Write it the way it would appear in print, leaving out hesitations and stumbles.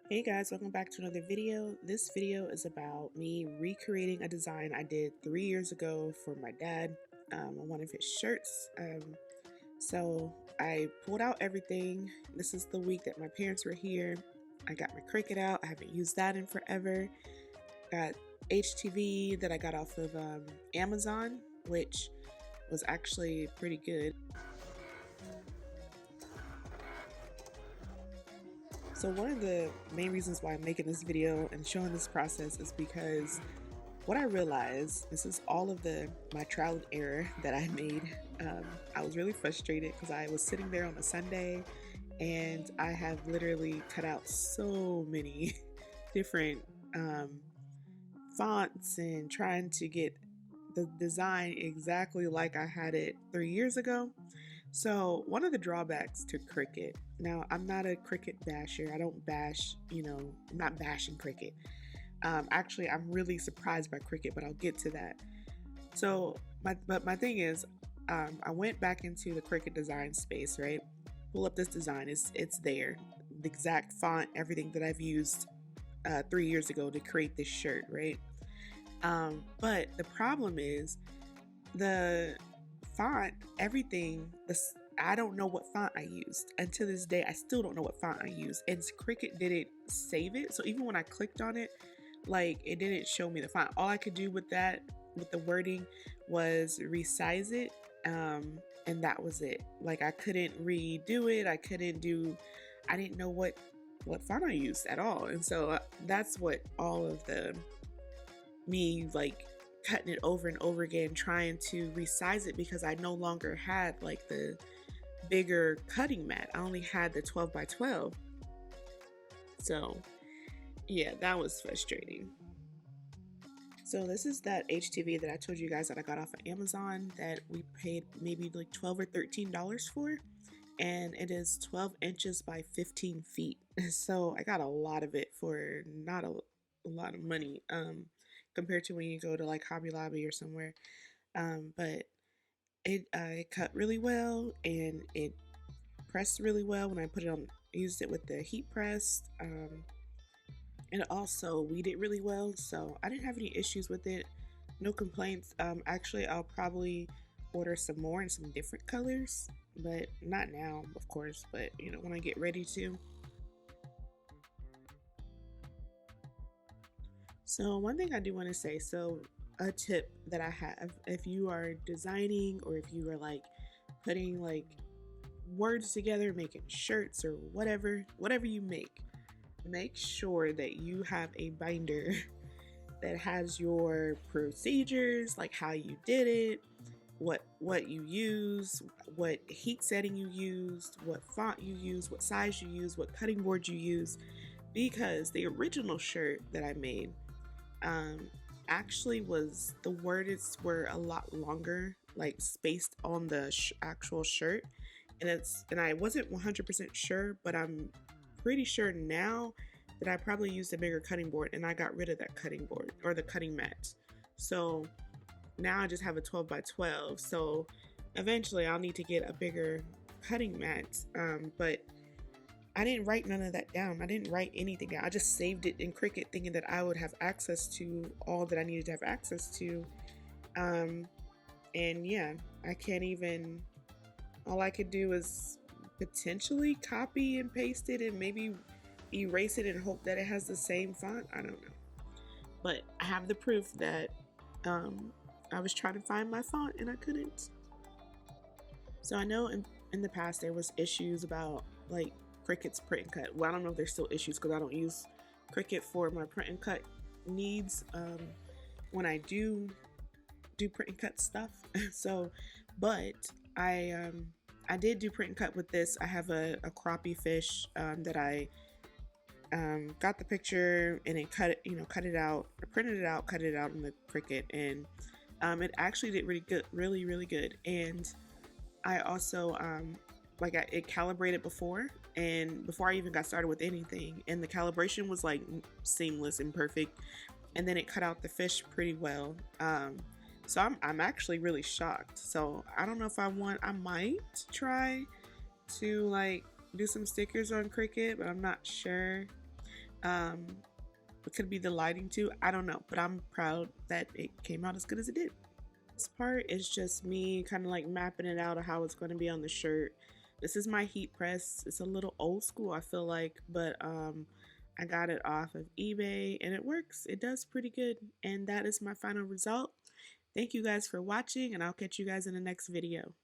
Hey guys, welcome back to another video. This video is about me recreating a design I did 3 years ago for my dad on one of his shirts. So I pulled out everything. This is the week that my parents were here. I got my Cricut out. I haven't used that in forever. Got HTV that I got off of Amazon, which was actually pretty good. So one of the main reasons why I'm making this video and showing this process is because what I realized, this is all of my trial and error that I made. I was really frustrated because I was sitting there on a Sunday and I have literally cut out so many different fonts and trying to get the design exactly like I had it 3 years ago. So one of the drawbacks to Cricut, now I'm not a Cricut basher. I don't bash, I'm not bashing Cricut. Actually, I'm really surprised by Cricut, but I'll get to that. So my thing is, I went back into the Cricut design space, right? Pull up this design, it's there. The exact font, everything that I've used 3 years ago to create this shirt, right? But the problem is the font, everything, I don't know what font I used. Until this day, I still don't know what font I used. And Cricut didn't save it. So even when I clicked on it, like it didn't show me the font. All I could do with that, with the wording, was resize it. And that was it. Like I couldn't redo it. I didn't know what font I used at all. And so that's what all of me like cutting it over and over again, trying to resize it, because I no longer had like the bigger cutting mat. I only had the 12 by 12. So yeah, that was frustrating. So this is that HTV that I told you guys that I got off of Amazon that we paid maybe like $12 or $13 for. And it is 12 inches by 15 feet. So I got a lot of it for not a lot of money compared to when you go to like Hobby Lobby or somewhere. But it cut really well and it pressed really well when I put it on, used it with the heat press. And it also weeded really well, so I didn't have any issues with it. No complaints. Actually, I'll probably order some more in some different colors, but not now, of course, but when I get ready to. So one thing I do want to say, so a tip that I have, if you are designing or if you are like putting like words together, making shirts or whatever you make sure that you have a binder that has your procedures, like how you did it, what you use, what heat setting you used, what font you used, what size you used, what cutting board you used, because the original shirt that I made actually was, the words were a lot longer, like spaced on the actual shirt, and I wasn't 100% sure, but I'm pretty sure now that I probably used a bigger cutting board and I got rid of that cutting board or the cutting mat. So now I just have a 12 by 12. So eventually I'll need to get a bigger cutting mat. But I didn't write none of that down. I didn't write anything down. I just saved it in Cricut thinking that I would have access to all that I needed to have access to. And yeah, I can't even, all I could do is potentially copy and paste it and maybe erase it and hope that it has the same font. I don't know. But I have the proof that I was trying to find my font and I couldn't. So I know in the past there was issues about like Cricut's print and cut. Well, I don't know if there's still issues because I don't use Cricut for my print and cut needs when I do print and cut stuff. So, but I did do print and cut with this. I have a crappie fish that I got the picture and then cut it out, I printed it out, cut it out in the Cricut, and it actually did really good. And I also it calibrated before I even got started with anything, and the calibration was like seamless and perfect, and then it cut out the fish pretty well. So I'm actually really shocked. So I don't know if I might try to like do some stickers on Cricut, but I'm not sure. Um, it could be the lighting too. I don't know, but I'm proud that it came out as good as it did. This part is just me kind of like mapping it out of how it's going to be on the shirt. This is my heat press. It's a little old school, I feel like, but I got it off of eBay and it works. It does pretty good. And that is my final result. Thank you guys for watching, and I'll catch you guys in the next video.